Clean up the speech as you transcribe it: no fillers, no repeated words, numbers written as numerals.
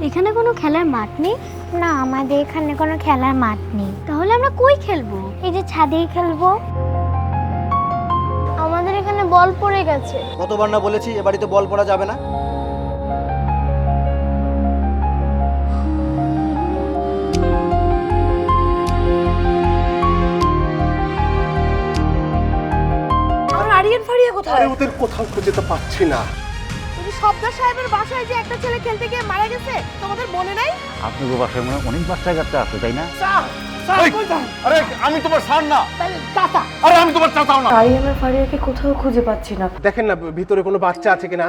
এখানে কোনো খেলার মাঠ নেই? না, আমাদের এখানে কোনো খেলার মাঠ নেই। তাহলে আমরা কই খেলবো? এই যে ছাদেই খেলবো। আমাদের এখানে বল পড়ে গেছে। কতবার না বলেছি এ বাড়িতে বল পড়া যাবে না। আর আরিয়ান ফারিয়া কোথায়? আরে ওদের কোথাও খুঁজে তো পাচ্ছি না। ওই যে সর্দার সাহেবের বাসায় যে একটা ছেলে খেলতে গিয়ে মারা গেছে, তোমাদের মনে নাই? আপনাদের বাসায় মনে হয় অনেক বাচ্চা কাচ্চা আছে, তাই না? আরে আমি তোমার স্যার না, আরে আমি তোমার চাচাও না। আরিয়ান আর ফারিয়াকে কোথাও খুঁজে পাচ্ছি না। দেখেন না ভিতরে কোনো বাচ্চা আছে কিনা।